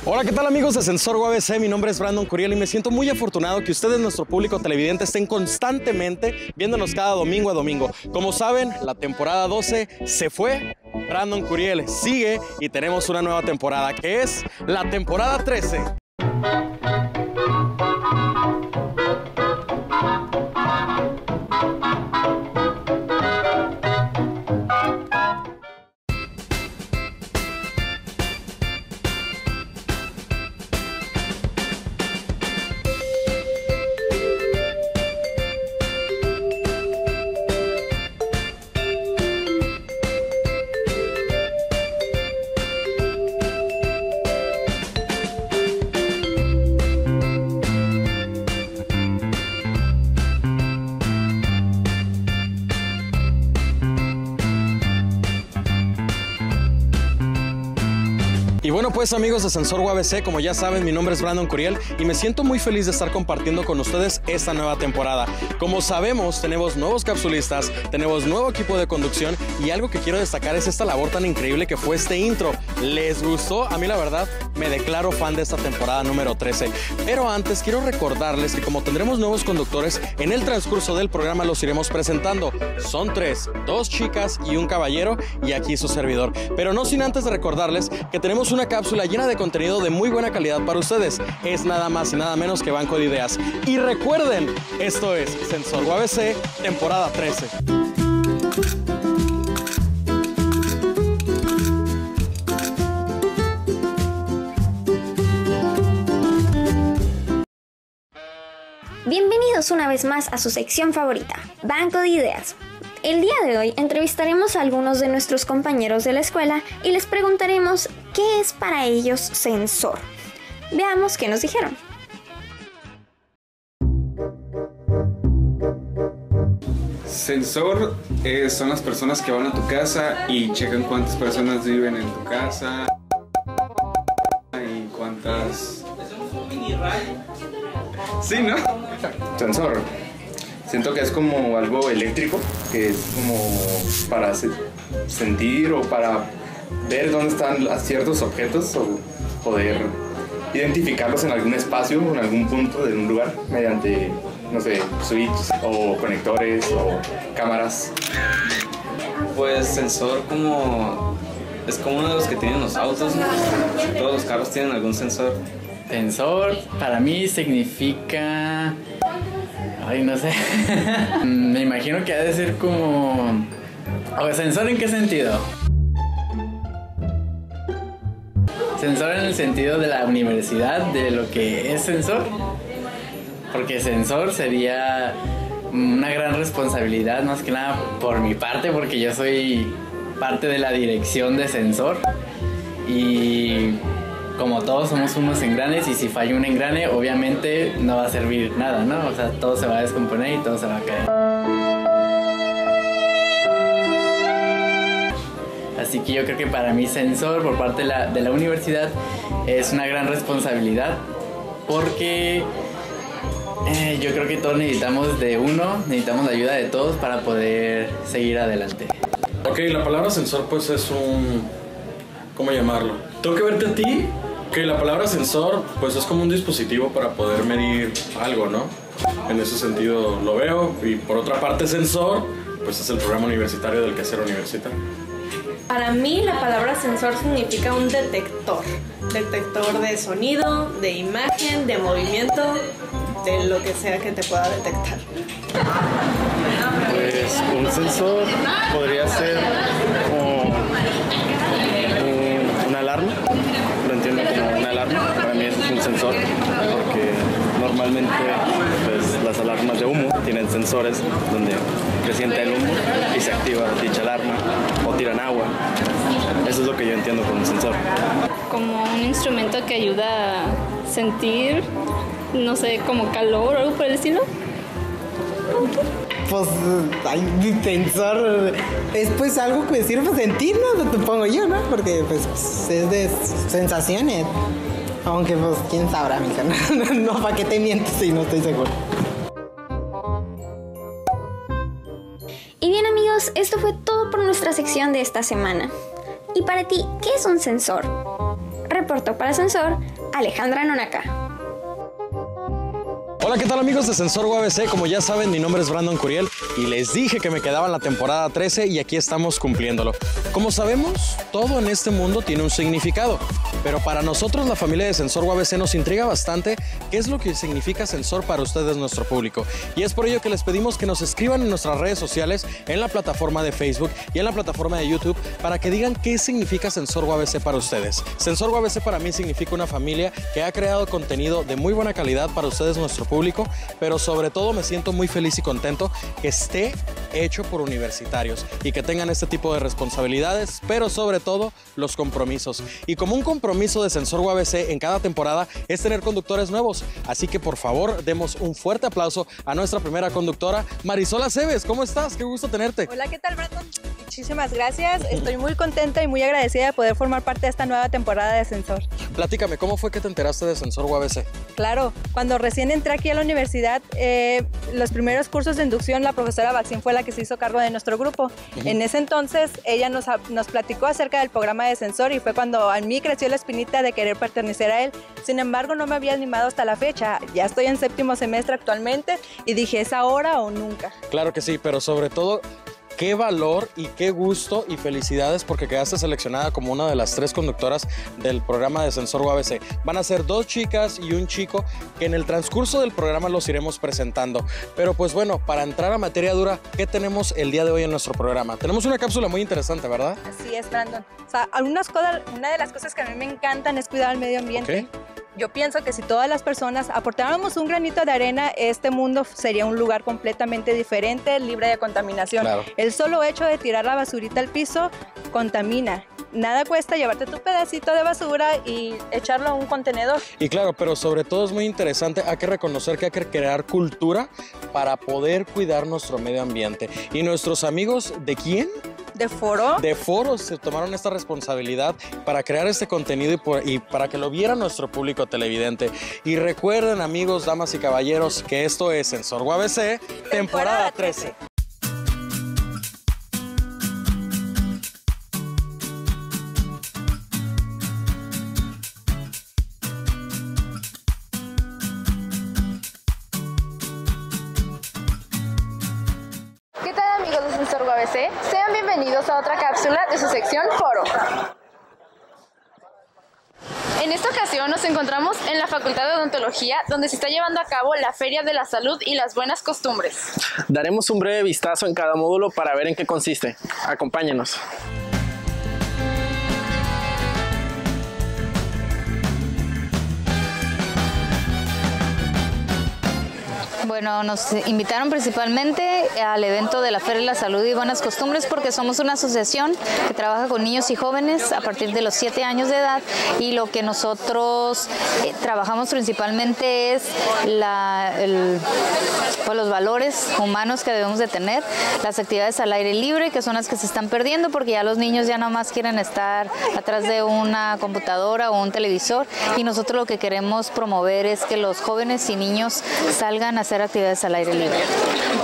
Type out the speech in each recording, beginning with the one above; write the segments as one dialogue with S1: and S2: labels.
S1: Hola, ¿qué tal amigos de Sensor UABC? Mi nombre es Brandon Curiel y me siento muy afortunado que ustedes, nuestro público televidente, estén constantemente viéndonos cada domingo a domingo. Como saben, la temporada 12 se fue, Brandon Curiel sigue y tenemos una nueva temporada que es la temporada 13. Y bueno, pues amigos de Sensor UABC, como ya saben, mi nombre es Brandon Curiel y me siento muy feliz de estar compartiendo con ustedes esta nueva temporada. Como sabemos, tenemos nuevos capsulistas, tenemos nuevo equipo de conducción y algo que quiero destacar es esta labor tan increíble que fue este intro. ¿Les gustó? A mí la verdad me declaro fan de esta temporada número 13. Pero antes quiero recordarles que como tendremos nuevos conductores, en el transcurso del programa los iremos presentando. Son 3, 2 chicas y un caballero y aquí su servidor. Pero no sin antes de recordarles que tenemos una cápsula llena de contenido de muy buena calidad para ustedes. Es nada más y nada menos que Banco de Ideas. Y recuerden, esto es Sensor UABC, temporada 13.
S2: Bienvenidos una vez más a su sección favorita, Banco de Ideas. El día de hoy entrevistaremos a algunos de nuestros compañeros de la escuela y les preguntaremos qué es para ellos sensor. Veamos qué nos dijeron.
S3: Sensor son las personas que van a tu casa y checan cuántas personas viven en tu casa y cuántas... Sí, ¿no?
S4: Sensor. Siento que es como algo eléctrico, que es como para sentir o para ver dónde están ciertos objetos o poder identificarlos en algún espacio o en algún punto de un lugar mediante, no sé, switches o conectores o cámaras.
S5: Pues sensor es como uno de los que tienen los autos, ¿no? Todos los carros tienen algún sensor.
S6: Sensor para mí significa... Ay, no sé. Me imagino que ha de ser como... ¿Sensor en qué sentido? Sensor en el sentido de la universidad, de lo que es sensor. Porque sensor sería una gran responsabilidad, más que nada por mi parte, porque yo soy parte de la dirección de sensor. Y... como todos somos unos engranes y si falla un engrane obviamente no va a servir nada, ¿no? O sea, todo se va a descomponer y todo se va a caer. Así que yo creo que para mí sensor por parte de la universidad es una gran responsabilidad porque yo creo que todos necesitamos necesitamos la ayuda de todos para poder seguir adelante.
S1: Ok, la palabra sensor pues es un... ¿cómo llamarlo? Tengo que verte a ti que la palabra sensor pues es como un dispositivo para poder medir algo, ¿no? En ese sentido lo veo. Y por otra parte sensor pues es el programa universitario del quehacer universitario.
S7: Para mí la palabra sensor significa un detector de sonido, de imagen, de movimiento, de lo que sea que te pueda detectar.
S4: Pues un sensor podría ser como una alarma. Lo entiendo como una alarma. Para mí eso es un sensor porque normalmente pues, las alarmas de humo tienen sensores donde presienta el humo y se activa dicha alarma o tiran agua. Eso es lo que yo entiendo como un sensor.
S8: Como un instrumento que ayuda a sentir, no sé, como calor o algo por el estilo.
S9: Pues, ay, sensor es pues algo que sirve para sentir, ¿no? Supongo yo, ¿no? Porque pues es de sensaciones. Aunque pues quién sabrá, mija. No, ¿para qué te mientes si no estoy seguro?
S2: Y bien amigos, esto fue todo por nuestra sección de esta semana. ¿Y para ti, qué es un sensor? Reportó para Sensor, Alejandra Nonaka.
S1: Hola, ¿qué tal amigos de Sensor UABC? Como ya saben, mi nombre es Brandon Curiel y les dije que me quedaba en la temporada 13 y aquí estamos cumpliéndolo. Como sabemos, todo en este mundo tiene un significado, pero para nosotros, la familia de Sensor UABC, nos intriga bastante qué es lo que significa Sensor para ustedes, nuestro público. Y es por ello que les pedimos que nos escriban en nuestras redes sociales, en la plataforma de Facebook y en la plataforma de YouTube, para que digan qué significa Sensor UABC para ustedes. Sensor UABC para mí significa una familia que ha creado contenido de muy buena calidad para ustedes, nuestro público, pero sobre todo me siento muy feliz y contento que esté hecho por universitarios y que tengan este tipo de responsabilidades, pero sobre todo los compromisos. Y como un compromiso de Sensor UABC en cada temporada es tener conductores nuevos, así que por favor demos un fuerte aplauso a nuestra primera conductora, Marisol Aceves. ¿Cómo estás? Qué gusto tenerte.
S10: Hola, ¿qué tal, Brandon? Muchísimas gracias. Estoy muy contenta y muy agradecida de poder formar parte de esta nueva temporada de Sensor.
S1: Platícame, ¿cómo fue que te enteraste de Sensor UABC?
S10: Claro, cuando recién entré aquí a la universidad, los primeros cursos de inducción, la profesora Baxín fue la que se hizo cargo de nuestro grupo. En ese entonces, ella nos platicó acerca del programa de Sensor y fue cuando a mí creció la espinita de querer pertenecer a él. Sin embargo, no me había animado hasta la fecha. Ya estoy en 7º semestre actualmente y dije, ¿es ahora o nunca?
S1: Claro que sí, pero sobre todo, qué valor y qué gusto y felicidades porque quedaste seleccionada como una de las 3 conductoras del programa de Sensor UABC. Van a ser 2 chicas y un chico que en el transcurso del programa los iremos presentando. Pero pues bueno, para entrar a materia dura, ¿qué tenemos el día de hoy en nuestro programa? Tenemos una cápsula muy interesante, ¿verdad?
S10: Así es, Brandon. O sea, una de las cosas que a mí me encantan es cuidar el medio ambiente. Okay. Yo pienso que si todas las personas aportáramos un granito de arena, este mundo sería un lugar completamente diferente, libre de contaminación. Claro. El solo hecho de tirar la basurita al piso contamina. Nada cuesta llevarte tu pedacito de basura y echarlo a un contenedor. Y
S1: claro, pero sobre todo es muy interesante, hay que reconocer que hay que crear cultura para poder cuidar nuestro medio ambiente. ¿Y nuestros amigos de quién?
S10: ¿De Foro?
S1: De Foro se tomaron esta responsabilidad para crear este contenido y para que lo viera nuestro público televidente. Y recuerden, amigos, damas y caballeros, que esto es Sensor UABC, temporada 13.
S11: Sean bienvenidos a otra cápsula de su sección Foro. En esta ocasión nos encontramos en la Facultad de Odontología, donde se está llevando a cabo la Feria de la Salud y las Buenas Costumbres.
S12: Daremos un breve vistazo en cada módulo para ver en qué consiste. Acompáñenos.
S13: Bueno, nos invitaron principalmente al evento de la Feria de la Salud y Buenas Costumbres porque somos una asociación que trabaja con niños y jóvenes a partir de los 7 años de edad y lo que nosotros trabajamos principalmente es los valores humanos que debemos de tener, las actividades al aire libre que son las que se están perdiendo porque ya los niños ya nomás quieren estar atrás de una computadora o un televisor y nosotros lo que queremos promover es que los jóvenes y niños salgan a hacer actividades al aire libre.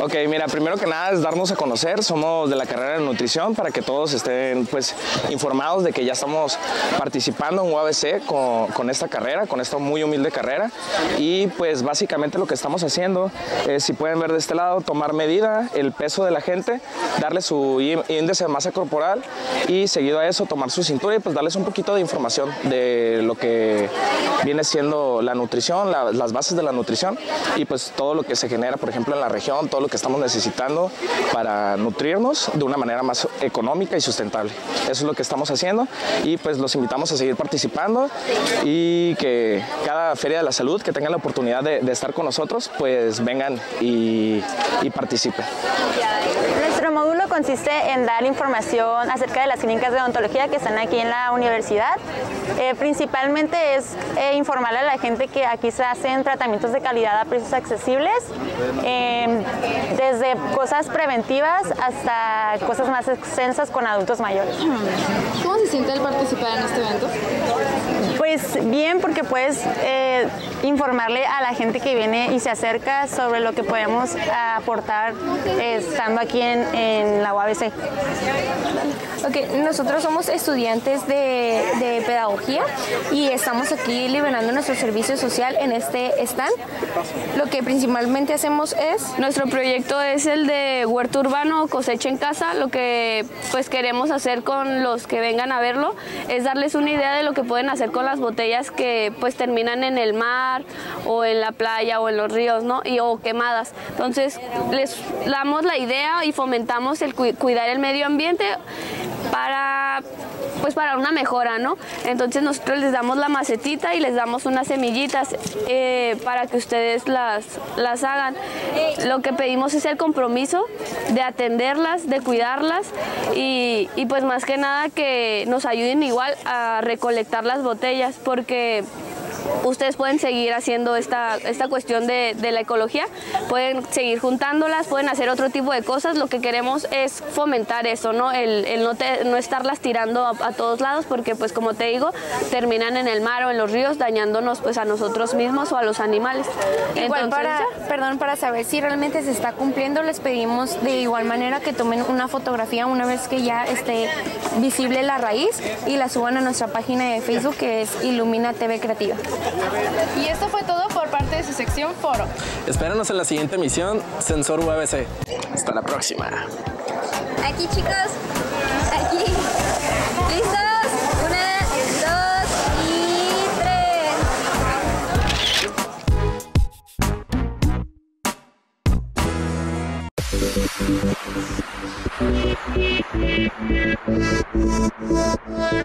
S12: Ok, mira, primero que nada es darnos a conocer, somos de la carrera de nutrición para que todos estén pues informados de que ya estamos participando en UABC con esta carrera, con esta muy humilde carrera y pues básicamente lo que estamos haciendo es, si pueden ver de este lado, tomar medida, el peso de la gente, darle su índice de masa corporal y seguido a eso tomar su cintura y pues darles un poquito de información de lo que viene siendo la nutrición, las bases de la nutrición y pues todo lo que se genera, por ejemplo, en la región, todo lo que estamos necesitando para nutrirnos de una manera más económica y sustentable. Eso es lo que estamos haciendo y pues los invitamos a seguir participando y que cada Feria de la Salud que tengan la oportunidad de estar con nosotros, pues vengan y participen.
S10: Nuestro módulo
S14: consiste en dar información acerca de las clínicas de odontología que están aquí en la universidad. Principalmente es informarle a la gente que aquí se hacen tratamientos de calidad a precios accesibles, desde cosas preventivas hasta cosas más extensas con adultos mayores.
S11: ¿Cómo se siente el participar en este evento?
S14: Pues bien, porque puedes informarle a la gente que viene y se acerca sobre lo que podemos aportar estando aquí en la UABC.
S2: Ok, nosotros somos estudiantes de pedagogía y estamos aquí liberando nuestro servicio social en este stand. Lo que principalmente hacemos es, nuestro proyecto es el de huerto urbano, cosecha en casa. Lo que pues queremos hacer con los que vengan a verlo es darles una idea de lo que pueden hacer con las botellas que pues terminan en el mar o en la playa o en los ríos, ¿no? O quemadas. Entonces les damos la idea y fomentamos el cuidar el medio ambiente para una mejora, ¿no? Entonces nosotros les damos la macetita y les damos unas semillitas para que ustedes las hagan. Lo que pedimos es el compromiso de atenderlas, de cuidarlas y pues más que nada que nos ayuden igual a recolectar las botellas, porque ustedes pueden seguir haciendo esta cuestión de la ecología, pueden seguir juntándolas, pueden hacer otro tipo de cosas. Lo que queremos es fomentar eso, ¿no? El no estarlas tirando a todos lados, porque pues como te digo, terminan en el mar o en los ríos dañándonos pues a nosotros mismos o a los animales. Igual para saber si realmente se está cumpliendo, les pedimos de igual manera que tomen una fotografía una vez que ya esté visible la raíz y la suban a nuestra página de Facebook, que es Ilumina TV Creativa.
S11: Y esto fue todo por parte de su sección Foro.
S1: Espéranos en la siguiente emisión, Sensor UABC. Hasta la próxima.
S2: Aquí, chicos. Aquí. ¿Listos? 1, 2 y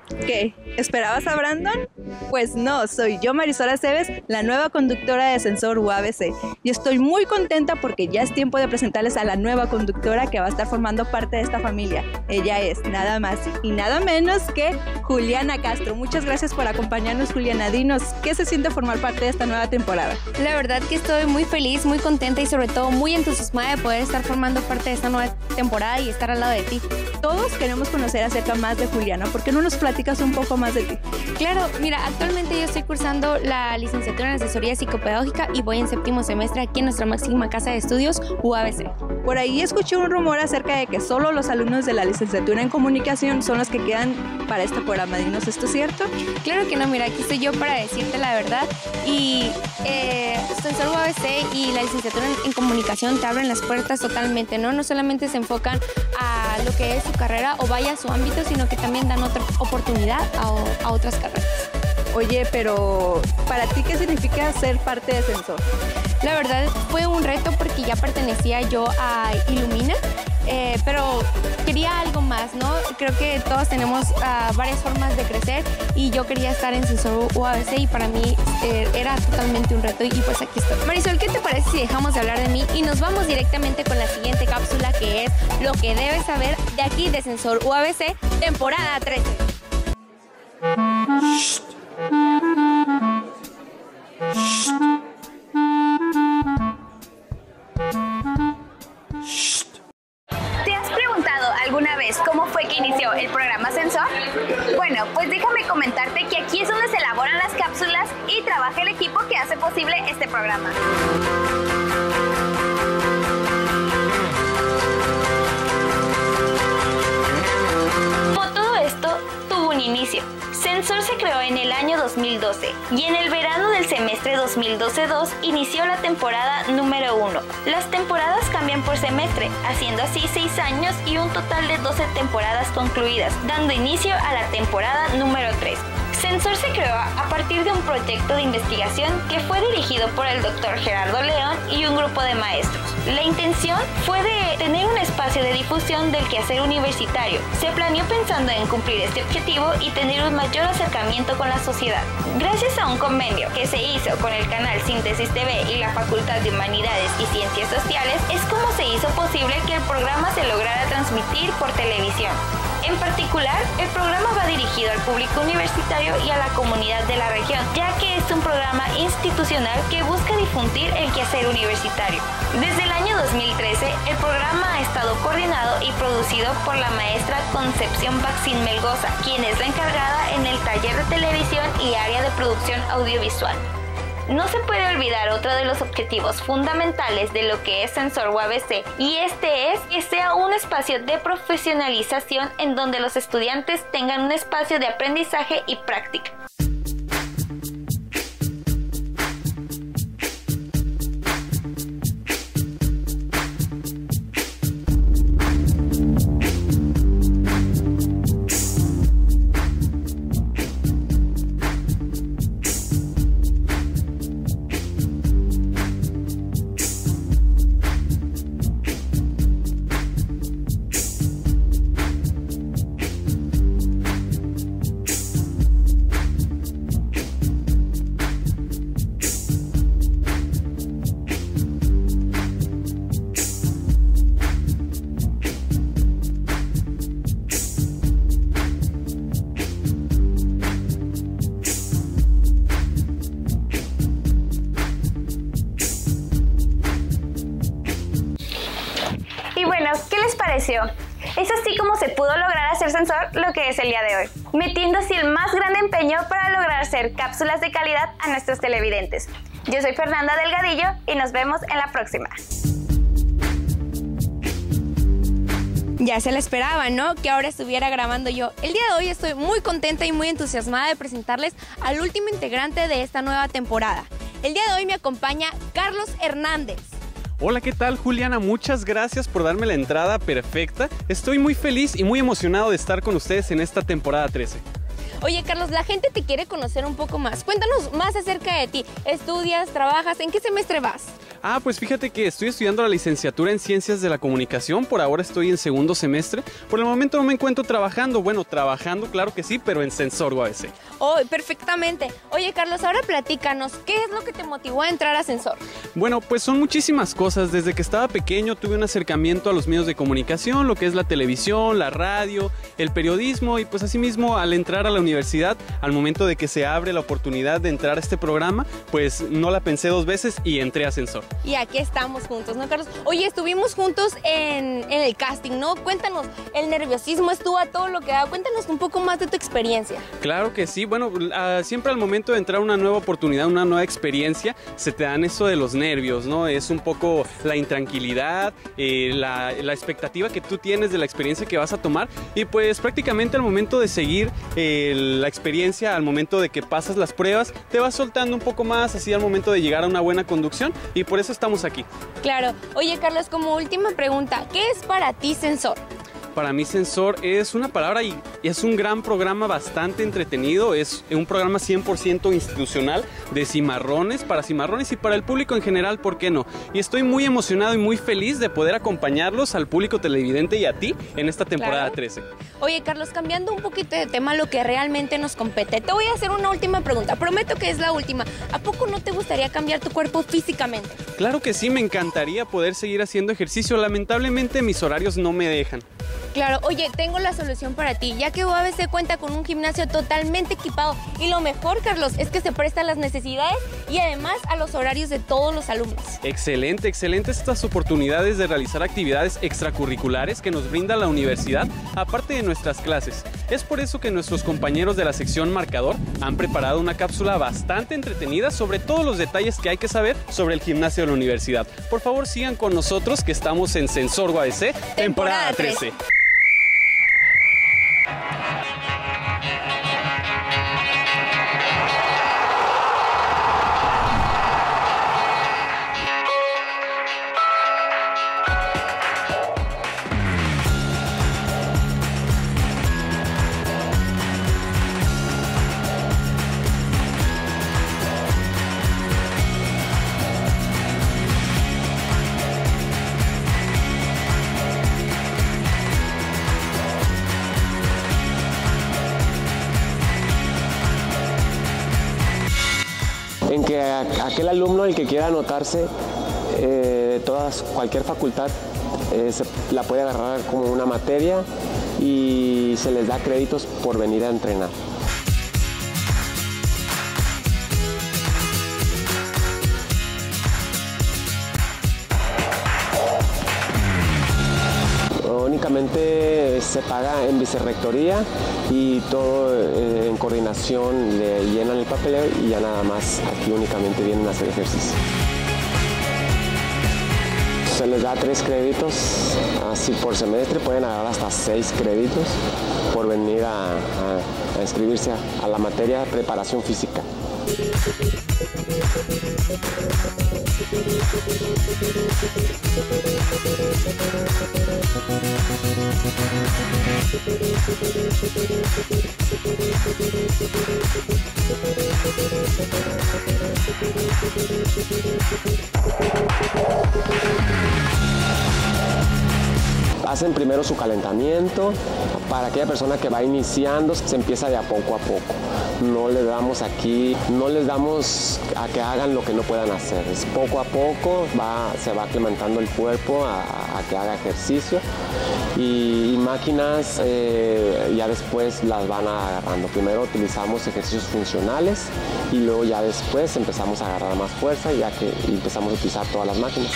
S10: 3. ¿Qué? ¿Esperabas a Brandon? Pues no, soy yo, Marisol Aceves, la nueva conductora de Sensor UABC. Y estoy muy contenta porque ya es tiempo de presentarles a la nueva conductora que va a estar formando parte de esta familia. Ella es nada más y nada menos que Juliana Castro. Muchas gracias por acompañarnos, Juliana. Dinos, ¿qué se siente formar parte de esta nueva temporada?
S2: La verdad que estoy muy feliz, muy contenta y sobre todo muy entusiasmada de poder estar formando parte de esta nueva temporada y estar al lado de ti.
S10: Todos queremos conocer acerca más de Juliana. ¿Por qué no nos platicas un poco más de ti?
S2: Claro, mira, actualmente yo estoy cursando la licenciatura en asesoría psicopedagógica y voy en 7º semestre aquí en nuestra máxima casa de estudios, UABC.
S10: Por ahí escuché un rumor acerca de que solo los alumnos de la licenciatura en comunicación son los que quedan para este programa. Dinos, ¿esto es cierto?
S2: Claro que no, mira, aquí estoy yo para decirte la verdad. Y Sensor UABC y la licenciatura en comunicación te abren las puertas totalmente, ¿no? No solamente se enfocan a lo que es su carrera o vaya a su ámbito, sino que también dan otra oportunidad a otras carreras.
S10: Oye, pero ¿para ti qué significa ser parte de Sensor?
S2: La verdad fue un reto porque ya pertenecía yo a Ilumina, pero quería algo más, ¿no? Creo que todos tenemos varias formas de crecer y yo quería estar en Sensor UABC y para mí era totalmente un reto y pues aquí estoy. Marisol, ¿qué te parece si dejamos de hablar de mí y nos vamos directamente con la siguiente cápsula, que es lo que debes saber de aquí de Sensor UABC, temporada 13?
S15: ¿Te has preguntado alguna vez cómo fue que inició el programa Sensor? Bueno, pues déjame comentarte que aquí es donde se elaboran las cápsulas y trabaja el equipo que hace posible este programa. Como todo esto tuvo un inicio. Sensor se creó en el año 2012 y en el verano del semestre 2012-2 inició la temporada número 1. Las temporadas cambian por semestre, haciendo así 6 años y un total de 12 temporadas concluidas, dando inicio a la temporada número 3. Sensor se creó a partir de un proyecto de investigación que fue dirigido por el Dr. Gerardo León y un grupo de maestros. La intención fue de tener un espacio de difusión del quehacer universitario. Se planeó pensando en cumplir este objetivo y tener un mayor acercamiento con la sociedad. Gracias a un convenio que se hizo con el canal Síntesis TV y la Facultad de Humanidades y Ciencias Sociales, es como se hizo posible que el programa se lograra transmitir por televisión. En particular, el programa va dirigido al público universitario y a la comunidad de la región, ya que es un programa institucional que busca difundir el quehacer universitario. Desde el año 2013, el programa ha estado coordinado y producido por la maestra Concepción Baxín Melgoza, quien es la encargada en el taller de televisión y área de producción audiovisual. No se puede olvidar otro de los objetivos fundamentales de lo que es Sensor UABC, y este es que sea un espacio de profesionalización en donde los estudiantes tengan un espacio de aprendizaje y práctica. ¿Qué les pareció? Es así como se pudo lograr hacer Sensor lo que es el día de hoy, metiendo así el más grande empeño para lograr hacer cápsulas de calidad a nuestros televidentes. Yo soy Fernanda Delgadillo y nos vemos en la próxima.
S16: Ya se la esperaba, ¿no? Que ahora estuviera grabando yo. El día de hoy estoy muy contenta y muy entusiasmada de presentarles al último integrante de esta nueva temporada. El día de hoy me acompaña Carlos Hernández.
S1: Hola, ¿qué tal, Juliana? Muchas gracias por darme la entrada perfecta. Estoy muy feliz y muy emocionado de estar con ustedes en esta temporada 13.
S16: Oye, Carlos, la gente te quiere conocer un poco más. Cuéntanos más acerca de ti. ¿Estudias, trabajas? ¿En qué semestre vas?
S1: Pues fíjate que estoy estudiando la licenciatura en Ciencias de la Comunicación. Por ahora estoy en segundo semestre. Por el momento no me encuentro trabajando. Bueno, trabajando, claro que sí, pero en Sensor UABC.
S16: Oh, perfectamente. Oye, Carlos, ahora platícanos, ¿qué es lo que te motivó a entrar a Sensor?
S1: Bueno, pues son muchísimas cosas. Desde que estaba pequeño tuve un acercamiento a los medios de comunicación, lo que es la televisión, la radio, el periodismo, y pues asimismo al entrar a la universidad, al momento de que se abre la oportunidad de entrar a este programa, pues no la pensé dos veces y entré a Sensor.
S16: Y aquí estamos juntos, ¿no, Carlos? Oye, estuvimos juntos en el casting, ¿no? Cuéntanos, el nerviosismo estuvo a todo lo que da. Cuéntanos un poco más de tu experiencia.
S1: Claro que sí. Bueno, siempre al momento de entrar a una nueva oportunidad, una nueva experiencia, se te dan eso de los nervios, ¿no? Es un poco la intranquilidad, la expectativa que tú tienes de la experiencia que vas a tomar, y pues prácticamente al momento de seguir la experiencia, al momento de que pasas las pruebas, te vas soltando un poco más, así al momento de llegar a una buena conducción, y por eso estamos aquí.
S16: Claro. Oye, Carlos, como última pregunta, ¿qué es para ti Sensor?
S1: Para mí Sensor es una palabra y es un gran programa bastante entretenido. Es un programa 100% institucional de cimarrones, para cimarrones y para el público en general, ¿por qué no? Y estoy muy emocionado y muy feliz de poder acompañarlos, al público televidente y a ti, en esta temporada 13.
S16: Oye, Carlos, cambiando un poquito de tema, lo que realmente nos compete, te voy a hacer una última pregunta. Prometo que es la última. ¿A poco no te gustaría cambiar tu cuerpo físicamente?
S1: Claro que sí, me encantaría poder seguir haciendo ejercicio. Lamentablemente mis horarios no me dejan.
S16: Claro, oye, tengo la solución para ti, ya que UABC cuenta con un gimnasio totalmente equipado, y lo mejor, Carlos, es que se presta a las necesidades y además a los horarios de todos los alumnos.
S1: Excelente, excelentes estas oportunidades de realizar actividades extracurriculares que nos brinda la universidad, aparte de nuestras clases. Es por eso que nuestros compañeros de la sección Marcador han preparado una cápsula bastante entretenida sobre todos los detalles que hay que saber sobre el gimnasio de la universidad. Por favor, sigan con nosotros, que estamos en Sensor UABC, temporada 13.
S17: que aquel alumno, el que quiera anotarse de cualquier facultad, la puede agarrar como una materia y se les da créditos por venir a entrenar. Únicamente se paga en vicerrectoría y todo en coordinación, le llenan el papeleo y ya nada más aquí únicamente vienen a hacer ejercicio. Se les da 3 créditos, así por semestre, pueden agarrar hasta 6 créditos por venir a inscribirse a la materia de preparación física. Hacen primero su calentamiento. Para aquella persona que va iniciando, se empieza de a poco. No les damos a que hagan lo que no puedan hacer. Es poco a poco, se va aclimatando el cuerpo a que haga ejercicio. Y máquinas ya después las van agarrando. Primero utilizamos ejercicios funcionales y luego ya después empezamos a agarrar más fuerza ya que empezamos a utilizar todas las máquinas.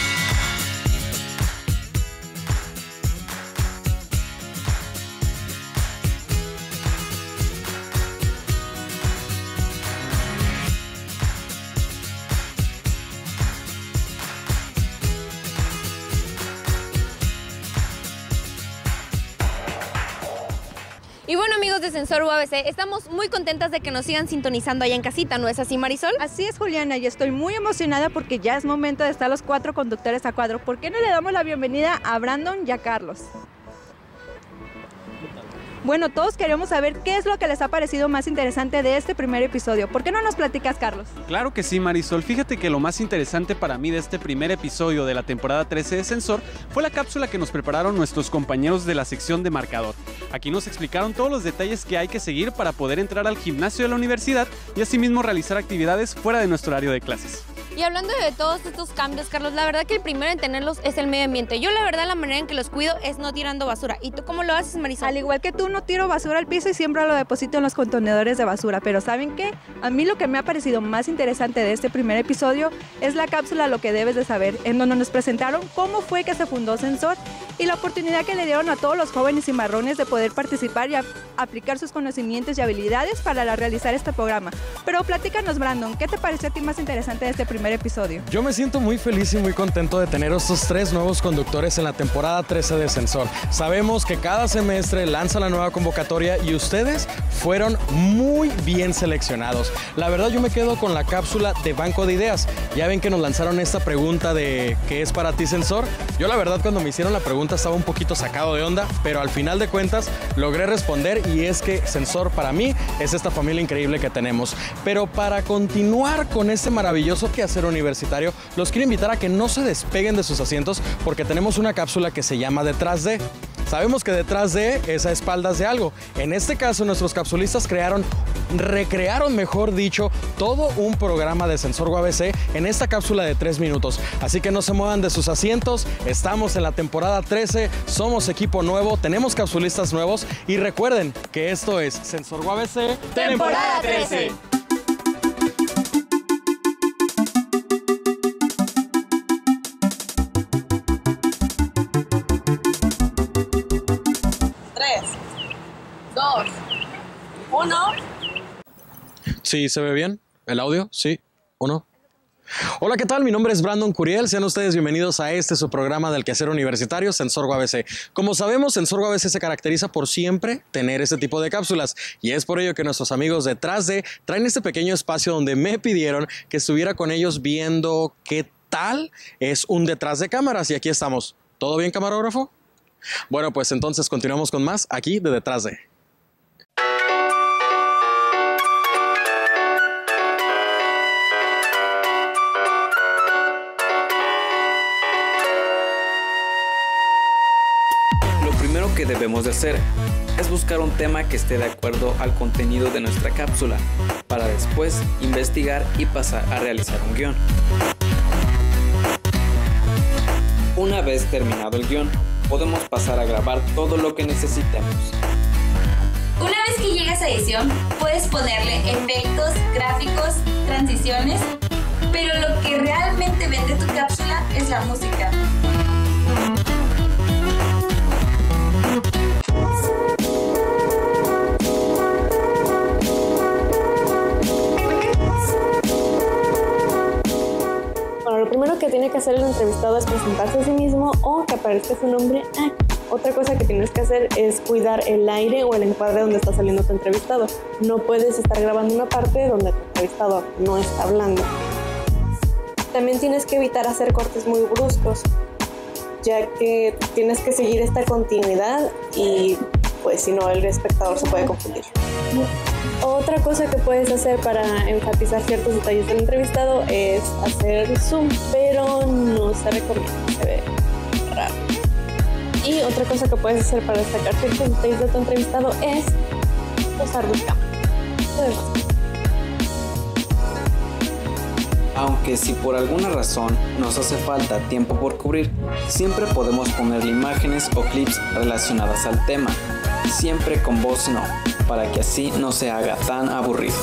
S16: Y bueno, amigos de Sensor UABC, estamos muy contentas de que nos sigan sintonizando allá en casita, ¿no es así, Marisol?
S10: Así es, Juliana, y estoy muy emocionada porque ya es momento de estar los 4 conductores a cuadro. ¿Por qué no le damos la bienvenida a Brandon y a Carlos? Bueno, todos queremos saber qué es lo que les ha parecido más interesante de este primer episodio. ¿Por qué no nos platicas, Carlos?
S18: Claro que sí, Marisol. Fíjate que lo más interesante para mí de este primer episodio de la temporada 13 de Sensor fue la cápsula que nos prepararon nuestros compañeros de la sección de marcador. Aquí nos explicaron todos los detalles que hay que seguir para poder entrar al gimnasio de la universidad y asimismo realizar actividades fuera de nuestro horario de clases.
S16: Y hablando de todos estos cambios, Carlos, la verdad que el primero en tenerlos es el medio ambiente. Yo la verdad la manera en que los cuido es no tirando basura. ¿Y tú cómo lo haces, Marisol?
S10: Al igual que tú, no tiro basura al piso y siempre lo deposito en los contenedores de basura. Pero ¿saben qué? A mí lo que me ha parecido más interesante de este primer episodio es la cápsula Lo que debes de saber, en donde nos presentaron cómo fue que se fundó Sensor y la oportunidad que le dieron a todos los jóvenes y marrones de poder participar y aplicar sus conocimientos y habilidades para realizar este programa. Pero platícanos, Brandon, ¿qué te pareció a ti más interesante de este primer episodio?
S1: Yo me siento muy feliz y muy contento de tener estos 3 nuevos conductores en la temporada 13 de Sensor. Sabemos que cada semestre lanza la nueva convocatoria y ustedes fueron muy bien seleccionados. La verdad yo me quedo con la cápsula de Banco de Ideas. Ya ven que nos lanzaron esta pregunta de ¿qué es para ti Sensor? Yo la verdad cuando me hicieron la pregunta estaba un poquito sacado de onda, pero al final de cuentas logré responder y es que Sensor para mí es esta familia increíble que tenemos. Pero para continuar con este maravilloso quehacer universitario, los quiero invitar a que no se despeguen de sus asientos porque tenemos una cápsula que se llama Detrás de. Sabemos que detrás de es a espaldas de algo. En este caso, nuestros capsulistas recrearon, mejor dicho, todo un programa de Sensor UABC en esta cápsula de 3 minutos. Así que no se muevan de sus asientos. Estamos en la temporada 13, somos equipo nuevo, tenemos capsulistas nuevos y recuerden que esto es Sensor UABC
S16: temporada 13.
S1: ¿Sí se ve bien? ¿El audio? ¿Sí o no? Hola, ¿qué tal? Mi nombre es Brandon Curiel. Sean ustedes bienvenidos a su programa del quehacer universitario, Sensor UABC. Como sabemos, Sensor UABC se caracteriza por siempre tener este tipo de cápsulas y es por ello que nuestros amigos detrás de traen este pequeño espacio donde me pidieron que estuviera con ellos viendo qué tal es un detrás de cámaras y aquí estamos. ¿Todo bien, camarógrafo? Bueno, pues entonces continuamos con más aquí de Detrás de.
S19: Lo primero que debemos de hacer es buscar un tema que esté de acuerdo al contenido de nuestra cápsula, para después investigar y pasar a realizar un guión. Una vez terminado el guión, podemos pasar a grabar todo lo que necesitemos.
S15: Una vez que llegas a edición, puedes ponerle efectos, gráficos, transiciones, pero lo que realmente vende tu cápsula es la música.
S20: Bueno, lo primero que tiene que hacer el entrevistado es presentarse a sí mismo o que aparezca su nombre. Otra cosa que tienes que hacer es cuidar el aire o el encuadre donde está saliendo tu entrevistado. No puedes estar grabando una parte donde tu entrevistado no está hablando. También tienes que evitar hacer cortes muy bruscos, ya que tienes que seguir esta continuidad y pues si no el espectador se puede confundir. Otra cosa que puedes hacer para enfatizar ciertos detalles del entrevistado es hacer zoom, pero no se recomienda, se ve raro. Y otra cosa que puedes hacer para destacar ciertos detalles de tu entrevistado es usar webcam.
S19: Aunque si por alguna razón nos hace falta tiempo por cubrir, siempre podemos ponerle imágenes o clips relacionadas al tema, siempre con voz no, para que así no se haga tan aburrido.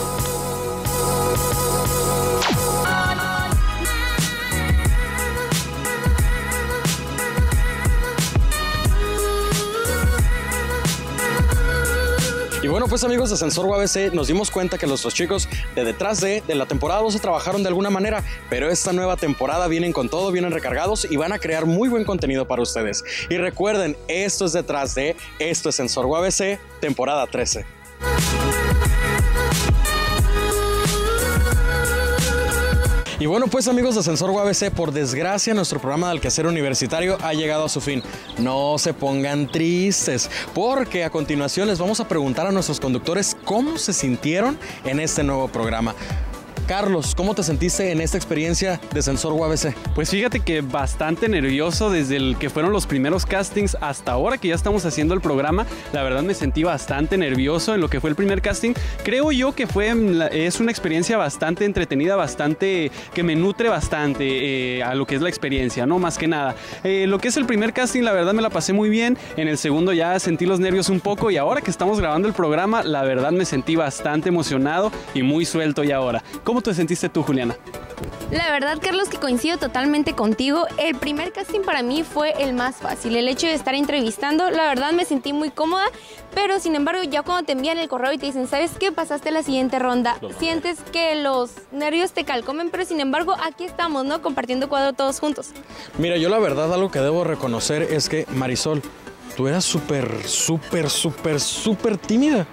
S1: Y bueno, pues amigos de Sensor UABC, nos dimos cuenta que nuestros chicos de detrás de la temporada 12 trabajaron de alguna manera, pero esta nueva temporada vienen con todo, vienen recargados y van a crear muy buen contenido para ustedes. Y recuerden, esto es detrás de, esto es Sensor UABC, temporada 13. Y bueno, pues amigos de Sensor UABC, por desgracia nuestro programa de Al Quehacer Universitario ha llegado a su fin. No se pongan tristes, porque a continuación les vamos a preguntar a nuestros conductores cómo se sintieron en este nuevo programa. Carlos, ¿cómo te sentiste en esta experiencia de Sensor UABC?
S18: Pues fíjate que bastante nervioso desde el que fueron los primeros castings hasta ahora que ya estamos haciendo el programa. La verdad me sentí bastante nervioso en lo que fue el primer casting. Creo yo que es una experiencia bastante entretenida, bastante que me nutre bastante a lo que es la experiencia, ¿no? Más que nada. Lo que es el primer casting, la verdad me la pasé muy bien. En el segundo ya sentí los nervios un poco y ahora que estamos grabando el programa, la verdad me sentí bastante emocionado y muy suelto ya ahora. ¿Cómo te sentiste tú, Juliana?
S16: La verdad, Carlos, que coincido totalmente contigo. El primer casting para mí fue el más fácil. El hecho de estar entrevistando, la verdad me sentí muy cómoda, pero sin embargo ya cuando te envían el correo y te dicen, ¿sabes qué? Pasaste a la siguiente ronda, sientes que los nervios te calcomen, pero sin embargo aquí estamos, ¿no? Compartiendo cuadro todos juntos.
S1: Mira, yo la verdad algo que debo reconocer es que, Marisol, tú eras súper tímida.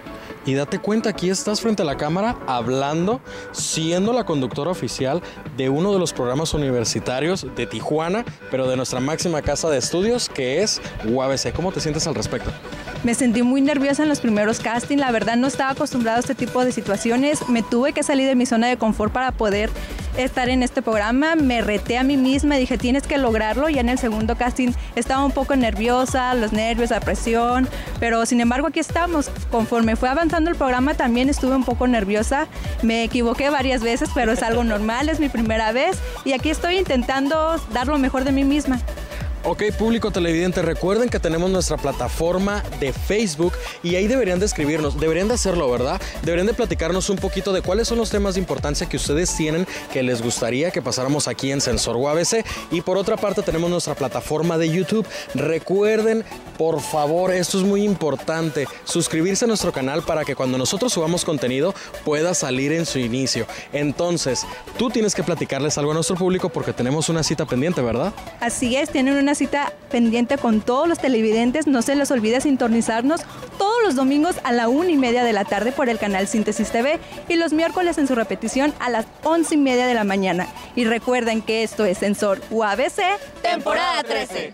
S1: Y date cuenta, aquí estás frente a la cámara hablando, siendo la conductora oficial de uno de los programas universitarios de Tijuana, pero de nuestra máxima casa de estudios, que es UABC. ¿Cómo te sientes al respecto?
S10: Me sentí muy nerviosa en los primeros castings, la verdad no estaba acostumbrada a este tipo de situaciones, me tuve que salir de mi zona de confort para poder estar en este programa, me reté a mí misma, dije tienes que lograrlo. Ya en el segundo casting estaba un poco nerviosa, los nervios, la presión, pero sin embargo aquí estamos. Conforme fue avanzando el programa también estuve un poco nerviosa, me equivoqué varias veces, pero es algo normal, es mi primera vez y aquí estoy intentando dar lo mejor de mí misma.
S1: Ok, público televidente, recuerden que tenemos nuestra plataforma de Facebook y ahí deberían de escribirnos, deberían de hacerlo, ¿verdad? Deberían de platicarnos un poquito de cuáles son los temas de importancia que ustedes tienen que les gustaría que pasáramos aquí en Sensor UABC. Y por otra parte tenemos nuestra plataforma de YouTube. Recuerden, por favor, esto es muy importante, suscribirse a nuestro canal para que cuando nosotros subamos contenido pueda salir en su inicio. Entonces, tú tienes que platicarles algo a nuestro público porque tenemos una cita pendiente, ¿verdad?
S10: Así es, tienen una cita pendiente con todos los televidentes. No se les olvide sintonizarnos todos los domingos a la 1:30 de la tarde por el canal Síntesis TV y los miércoles en su repetición a las 11:30 de la mañana. Y recuerden que esto es Sensor UABC,
S15: temporada 13.